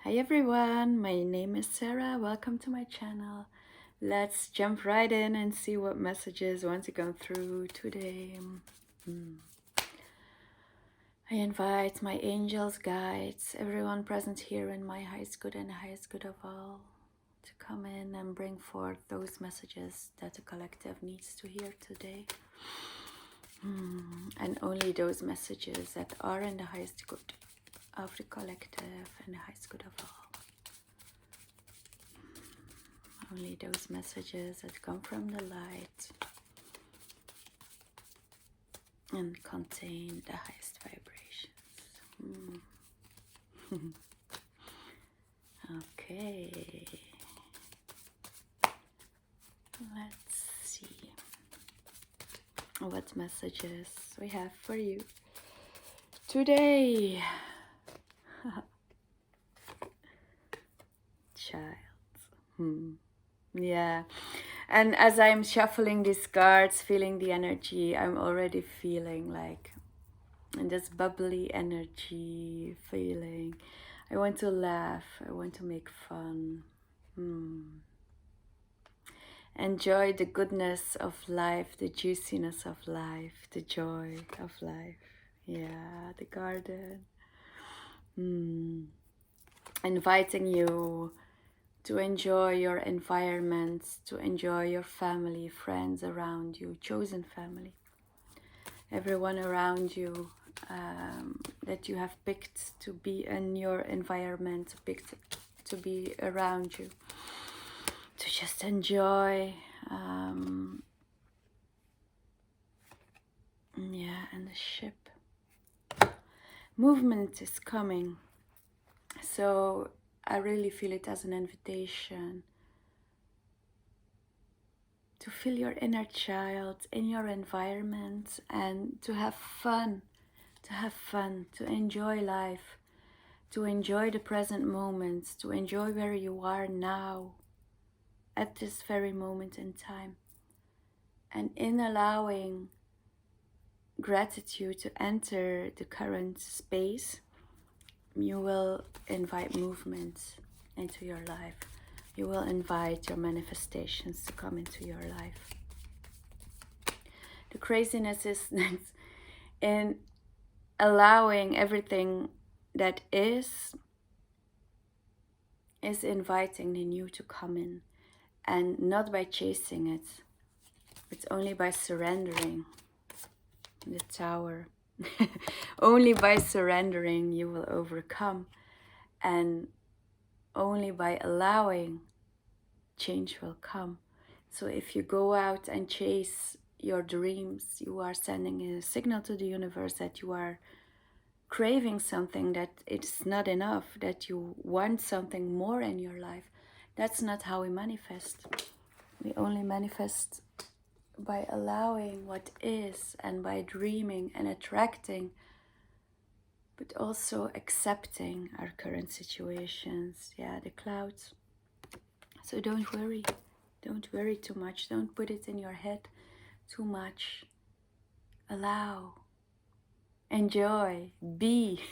Hi everyone, my name is Sarah. Welcome to my channel. Let's jump right in and see what messages want to come through today. I invite my angels, guides, everyone present here in my highest good and highest good of all to come in and bring forth those messages that the collective needs to hear today. And only those messages that are in the highest good of the collective and the highest good of all. Only those messages that come from the light and contain the highest vibrations. Okay. Let's see what messages we have for you today. Child. Yeah, and as I'm shuffling these cards, feeling the energy, I'm already feeling like this bubbly energy feeling. I want to laugh, I want to make fun. Enjoy the goodness of life, the juiciness of life, the joy of life. Yeah, the garden. Inviting you to enjoy your environment, to enjoy your family, friends around you, chosen family, everyone around you that you have picked to be in your environment, picked to be around you, to just enjoy. Yeah, and the ship. Movement is coming. So I really feel it as an invitation to feel your inner child in your environment and to have fun, to enjoy life, to enjoy the present moment, to enjoy where you are now, at this very moment in time. And in allowing gratitude to enter the current space, you will invite movement into your life. You will invite your manifestations to come into your life. The craziness is in allowing everything that is inviting the new to come in, and not by chasing it. It's only by surrendering. The tower. Only by surrendering you will overcome, and only by allowing change will come. So if you go out and chase your dreams, you are sending a signal to the universe that you are craving something, that it's not enough, that you want something more in your life. That's not how we manifest. We only manifest by allowing what is, and by dreaming and attracting, but also accepting our current situations. Yeah, the clouds. So don't worry too much, don't put it in your head too much. Allow, enjoy, be.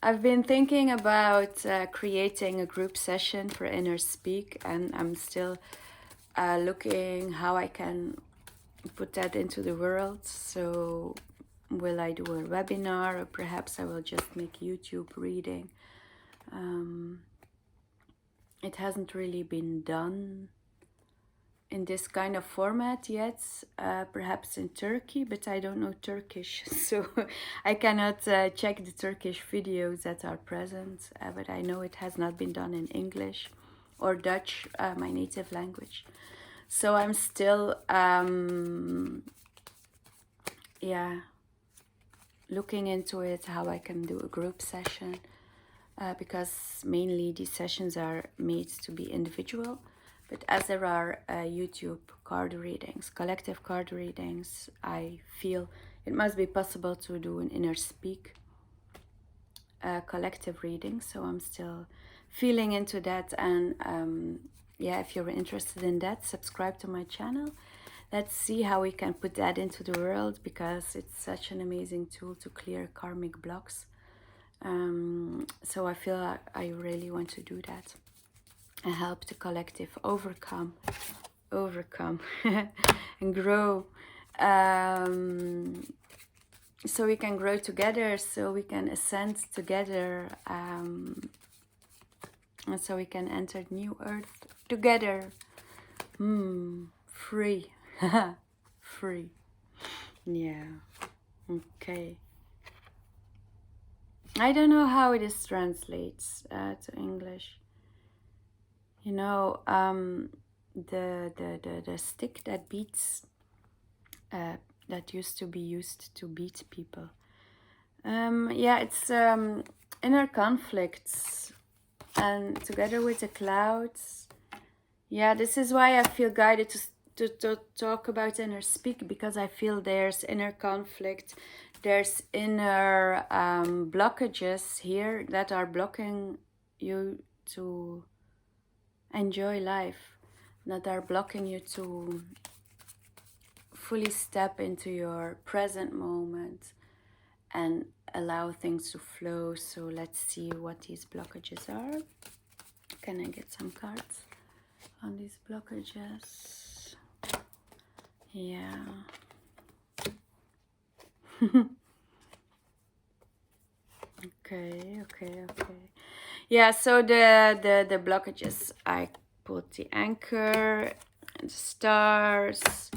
I've been thinking about creating a group session for InnerSpeak, and I'm still looking how I can put that into the world. So will I do a webinar, or perhaps I will just make YouTube reading? It hasn't really been done in this kind of format yet, perhaps in Turkey, but I don't know Turkish, so I cannot check the Turkish videos that are present, but I know it has not been done in English or Dutch, my native language. So I'm still, looking into it, how I can do a group session, because mainly these sessions are made to be individual. But as there are YouTube card readings, collective card readings, I feel it must be possible to do an InnerSpeak collective reading. So I'm still feeling into that. And if you're interested in that, subscribe to my channel. Let's see how we can put that into the world, because it's such an amazing tool to clear karmic blocks So I feel like I really want to do that and help the collective overcome and grow, so we can grow together, so we can ascend together, and so we can enter new earth together. Free. Free. Yeah. Okay. I don't know how it is translates to English. You know, the stick that beats, that used to be used to beat people. Yeah, it's inner conflicts, and together with the clouds. Yeah, this is why I feel guided to talk about InnerSpeak, because I feel there's inner conflict, there's inner blockages here that are blocking you to enjoy life, that are blocking you to fully step into your present moment and allow things to flow. So let's see what these blockages are. Can I get some cards on these blockages? Yeah. Okay. Yeah, so the blockages, I put the anchor, and the stars,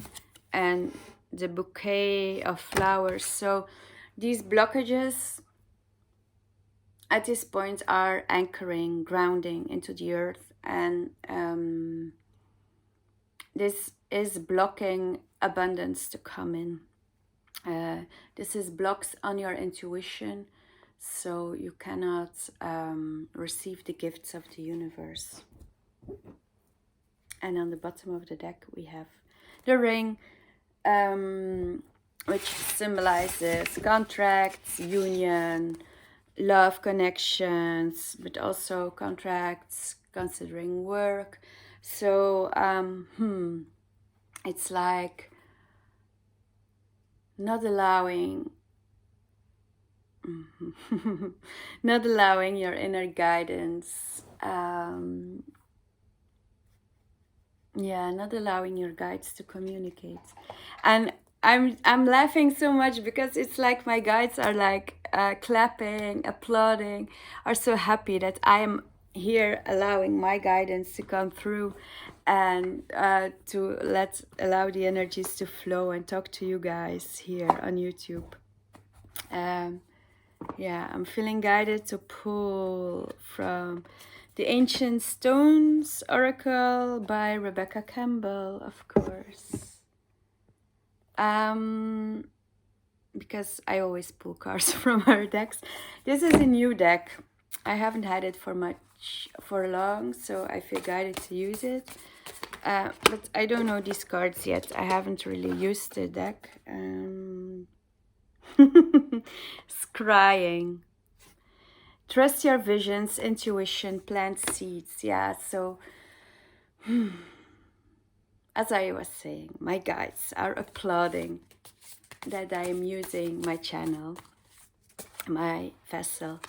and the bouquet of flowers. So these blockages at this point are anchoring, grounding into the earth, and this is blocking abundance to come in. This is blocks on your intuition, so you cannot receive the gifts of the universe. And on the bottom of the deck we have the ring, which symbolizes contracts, union, love, connections, but also contracts considering work. So it's like not allowing not allowing your inner guidance, not allowing your guides to communicate. And I'm laughing so much because it's like my guides are like clapping, applauding, are so happy that I am here allowing my guidance to come through, and to allow the energies to flow and talk to you guys here on YouTube. Yeah, I'm feeling guided to pull from the Ancient Stones Oracle by Rebecca Campbell, of course. Because I always pull cards from her decks. This is a new deck. I haven't had it for long, so I feel guided to use it. But I don't know these cards yet. I haven't really used the deck. Scrying. Trust your visions, intuition, plant seeds. Yeah, so as I was saying, my guides are applauding that I am using my channel, my vessel,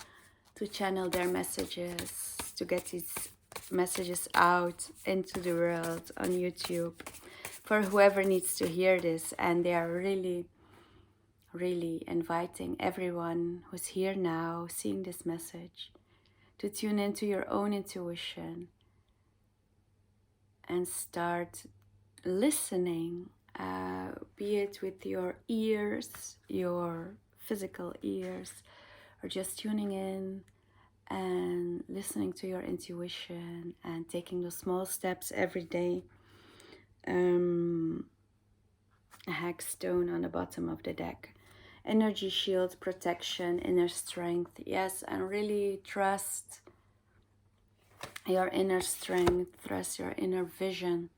to channel their messages, to get these messages out into the world on YouTube for whoever needs to hear this. And they are really inviting everyone who's here now, seeing this message, to tune into your own intuition and start listening, be it with your ears, your physical ears, or just tuning in and listening to your intuition and taking those small steps every day. A hex stone on the bottom of the deck. Energy shield, protection, inner strength. Yes, and really trust your inner strength, trust your inner vision.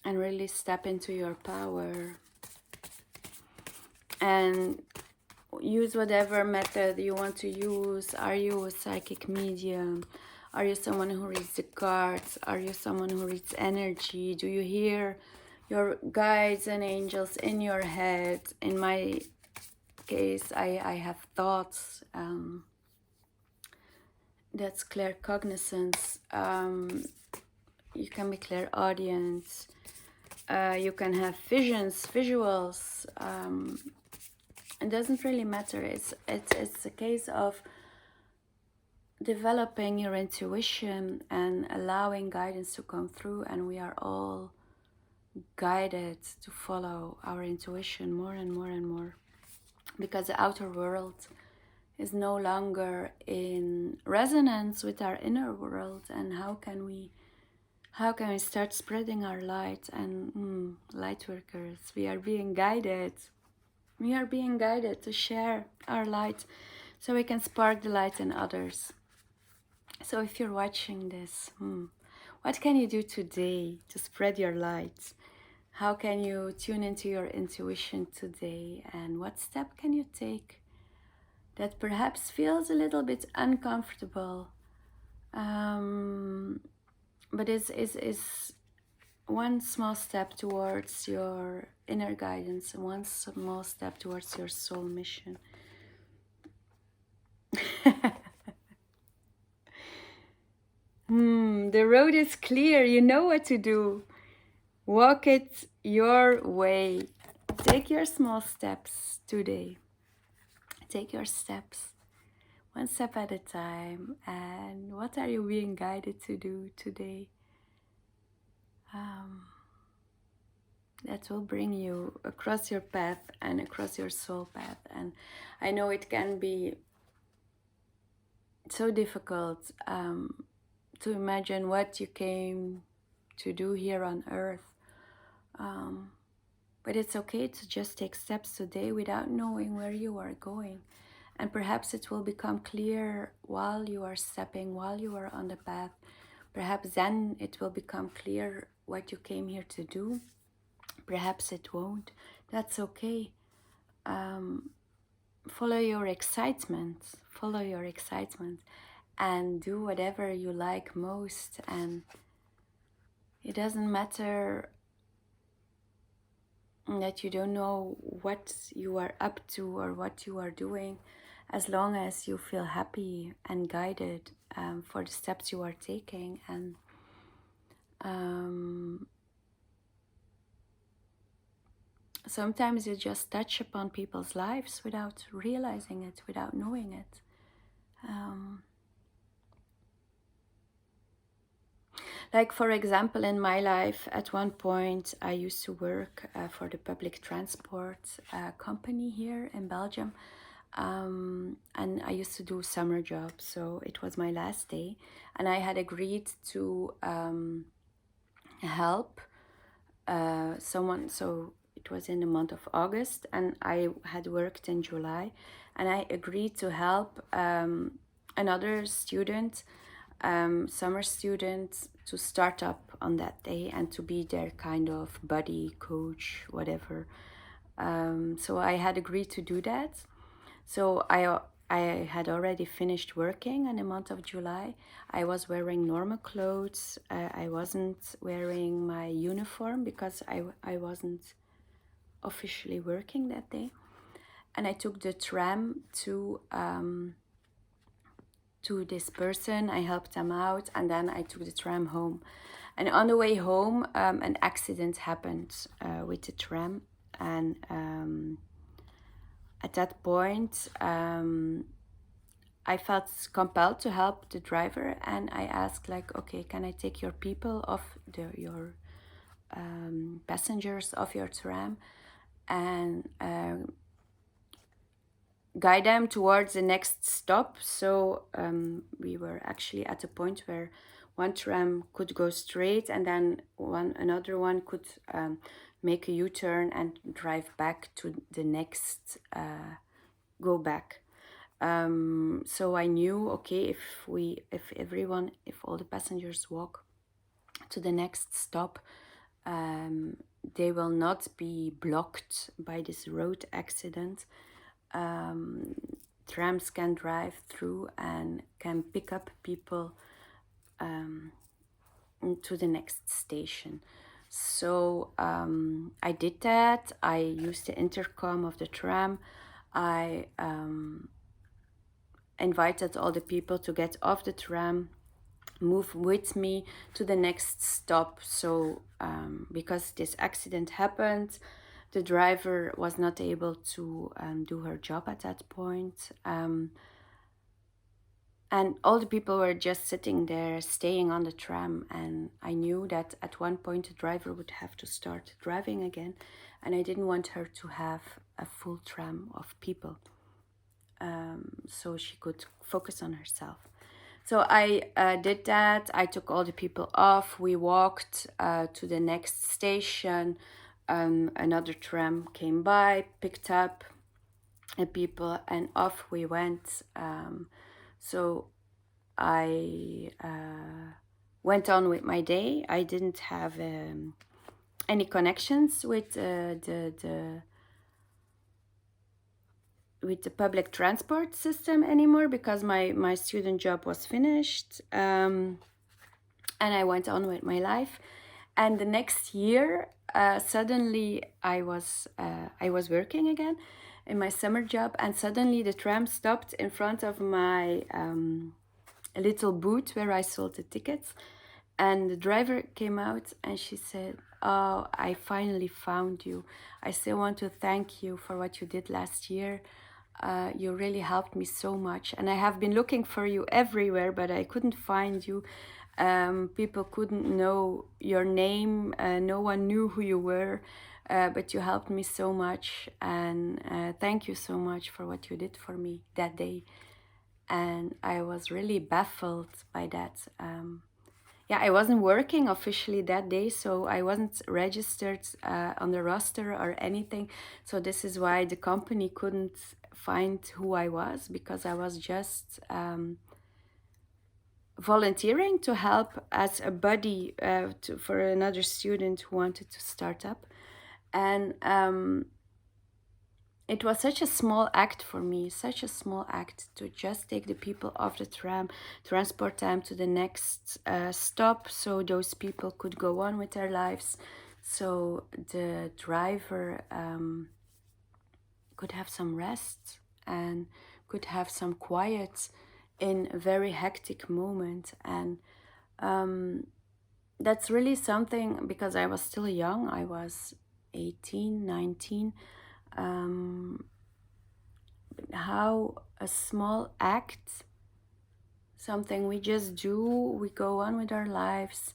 And really step into your power. And use whatever method you want to use. Are you a psychic medium? Are you someone who reads the cards? Are you someone who reads energy? Do you hear your guides and angels in your head. In my case, I have thoughts. That's claircognizance. You can be clairaudience. You can have visions, visuals. It doesn't really matter. It's a case of developing your intuition and allowing guidance to come through, and we are all guided to follow our intuition more and more and more, because the outer world is no longer in resonance with our inner world. And how can we start spreading our light? And light workers, we are being guided to share our light so we can spark the light in others. So if you're watching this, what can you do today to spread your light? How can you tune into your intuition today? And what step can you take that perhaps feels a little bit uncomfortable, but is one small step towards your inner guidance, and one small step towards your soul mission? The road is clear. You know what to do. Walk it your way. Take your small steps today. Take your steps one step at a time. And what are you being guided to do today? That will bring you across your path and across your soul path. And I know it can be so difficult to imagine what you came to do here on earth. But it's okay to just take steps today without knowing where you are going. And perhaps it will become clear while you are stepping, while you are on the path. Perhaps then it will become clear what you came here to do. Perhaps it won't. That's okay. Follow your excitement. Follow your excitement. And do whatever you like most. And it doesn't matter that you don't know what you are up to or what you are doing, as long as you feel happy and guided for the steps you are taking. And sometimes you just touch upon people's lives without realizing it, without knowing it. Like, for example, in my life, at one point, I used to work for the public transport company here in Belgium. And I used to do summer jobs, so it was my last day. And I had agreed to help someone. So it was in the month of August, and I had worked in July. And I agreed to help another student, summer student, to start up on that day and to be their kind of buddy, coach, whatever. So I had agreed to do that. So I had already finished working in the month of July. I was wearing normal clothes. I wasn't wearing my uniform because I wasn't officially working that day. And I took the tram to this person. I helped them out, and then I took the tram home. And on the way home, an accident happened with the tram. And at that point, I felt compelled to help the driver, and I asked, like, okay, can I take your people off your passengers off your tram and guide them towards the next stop? So we were actually at a point where one tram could go straight, and then another one could make a U-turn and drive back to the next, go back. So I knew, okay, if all the passengers walk to the next stop, they will not be blocked by this road accident. Trams can drive through and can pick up people to the next station. So I did that. I used the intercom of the tram. I invited all the people to get off the tram, move with me to the next stop. So because this accident happened, the driver was not able to do her job at that point. And all the people were just sitting there, staying on the tram. And I knew that at one point the driver would have to start driving again. And I didn't want her to have a full tram of people, so she could focus on herself. So I did that. I took all the people off. We walked to the next station. Another tram came by, picked up people, and off we went. So I went on with my day. I didn't have any connections with the public transport system anymore, because my student job was finished, and I went on with my life. And the next year, suddenly I was working again in my summer job, and suddenly the tram stopped in front of my little booth where I sold the tickets. And the driver came out and she said, "Oh, I finally found you. I still want to thank you for what you did last year. You really helped me so much. And I have been looking for you everywhere, but I couldn't find you. People couldn't know your name. No one knew who you were. But you helped me so much. And thank you so much for what you did for me that day." And I was really baffled by that. Yeah, I wasn't working officially that day, so I wasn't registered on the roster or anything. So this is why the company couldn't find who I was, because I was just volunteering to help as a buddy for another student who wanted to start up. And it was such a small act for me, such a small act to just take the people off the tram, transport them to the next stop so those people could go on with their lives, so the driver could have some rest and could have some quiet in a very hectic moment. And that's really something, because I was still young. I was 18, 19. How a small act, something we just do, we go on with our lives,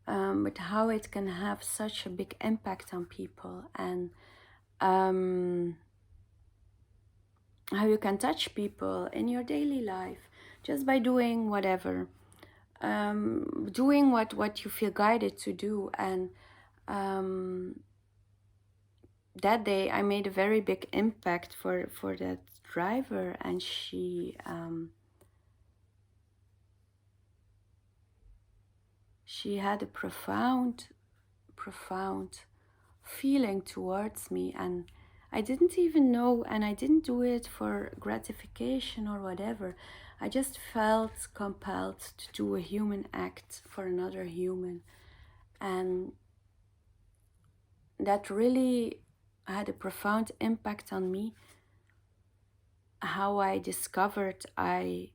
but how it can have such a big impact on people, and how you can touch people in your daily life just by doing whatever, doing what you feel guided to do. And that day I made a very big impact for that driver, and she had a profound feeling towards me. And I didn't even know, and I didn't do it for gratification or whatever. I just felt compelled to do a human act for another human. And that really had a profound impact on me. How I discovered by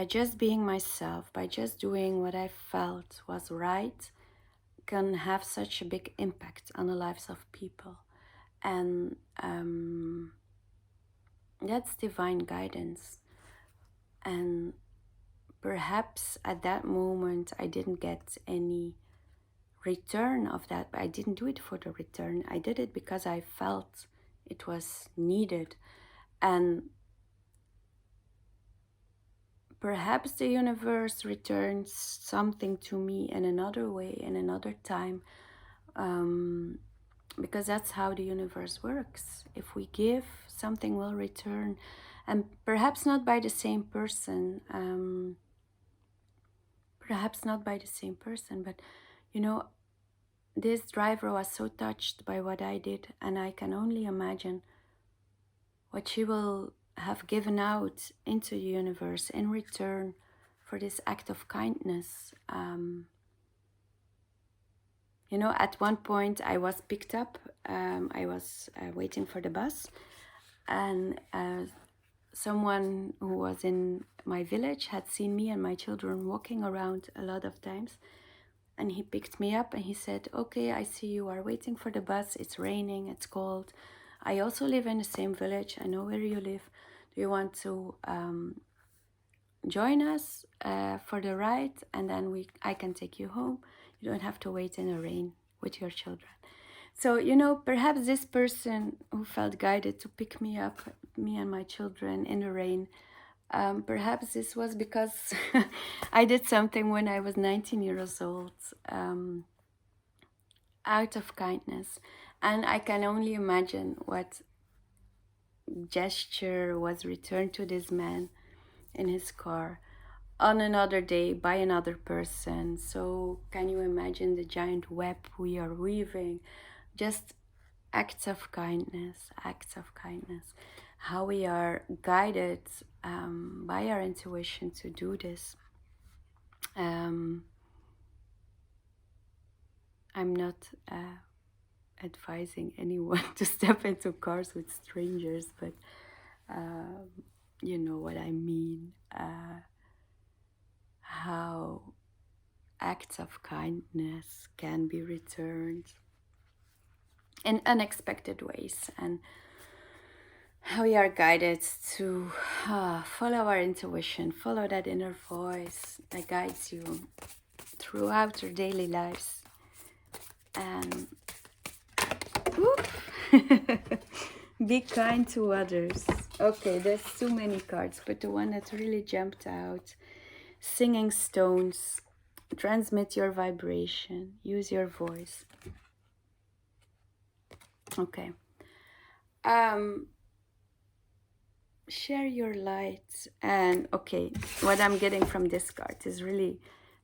just being myself, by just doing what I felt was right, can have such a big impact on the lives of people. And that's divine guidance. And perhaps at that moment I didn't get any return of that, but I didn't do it for the return. I did it because I felt it was needed. And perhaps the universe returns something to me in another way, in another time, because that's how the universe works. If we give, something will return, and perhaps not by the same person, but this driver was so touched by what I did, and I can only imagine what she will have given out into the universe in return for this act of kindness. You know, at one point I was picked up. I was waiting for the bus, and someone who was in my village had seen me and my children walking around a lot of times. And he picked me up and he said, okay, I see you are waiting for the bus. It's raining, it's cold. I also live in the same village. I know where you live. Do you want to join us for the ride? And then I can take you home. You don't have to wait in the rain with your children. So, you know, perhaps this person who felt guided to pick me up, me and my children in the rain, perhaps this was because I did something when I was 19 years old, out of kindness. And I can only imagine what gesture was returned to this man in his car on another day by another person. So can you imagine the giant web we are weaving? Just acts of kindness, how we are guided by our intuition to do this. I'm not advising anyone to step into cars with strangers, but you know what I mean. How acts of kindness can be returned in unexpected ways, and how we are guided to follow our intuition, follow that inner voice that guides you throughout your daily lives. And be kind to others. Okay, there's too many cards, but the one that really jumped out: singing stones, transmit your vibration, use your voice. Okay. Share your light. And okay, what I'm getting from this card is really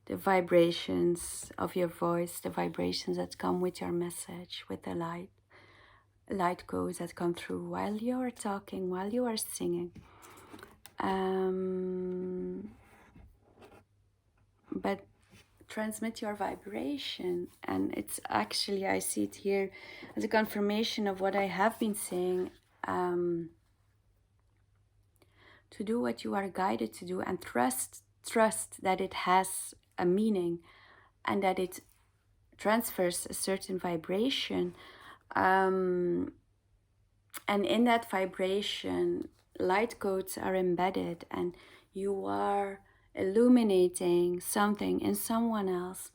the vibrations of your voice, the vibrations that come with your message, with the light codes that come through while you are talking, while you are singing. But transmit your vibration, and it's actually, I see it here as a confirmation of what I have been saying. To do what you are guided to do, and trust that it has a meaning and that it transfers a certain vibration. And in that vibration, light codes are embedded, and you are illuminating something in someone else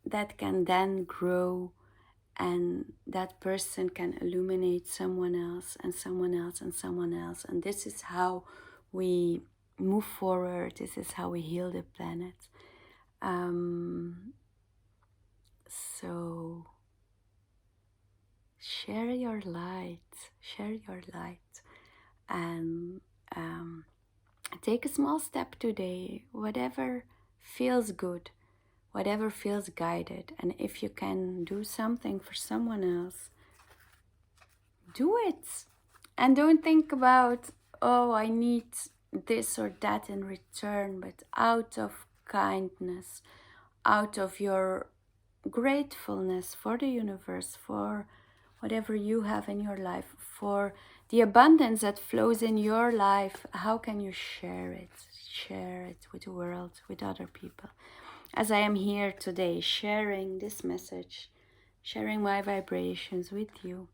that can then grow, and that person can illuminate someone else and someone else and someone else. And this is how we move forward. This is how we heal the planet. So share your light, and take a small step today, whatever feels good, whatever feels guided. And if you can do something for someone else, do it. And don't think about, oh, I need this or that in return, but out of kindness, out of your gratefulness for the universe, for whatever you have in your life, for the abundance that flows in your life, how can you share it? Share it with the world, with other people. As I am here today, sharing this message, sharing my vibrations with you,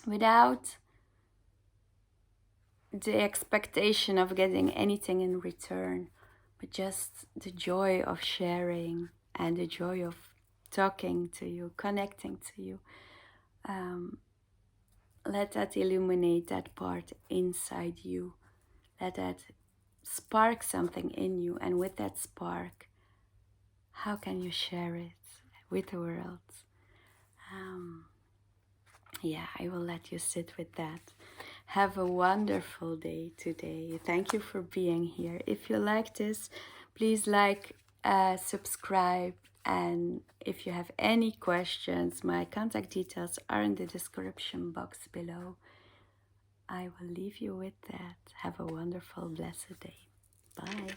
without the expectation of getting anything in return, but just the joy of sharing and the joy of talking to you, connecting to you. Let that illuminate that part inside you. Let that spark something in you. And with that spark, how can you share it with the world? Yeah, I will let you sit with that. Have a wonderful day today. Thank you for being here. If you like this, please like, subscribe. And if you have any questions, my contact details are in the description box below. I will leave you with that. Have a wonderful, blessed day. Bye.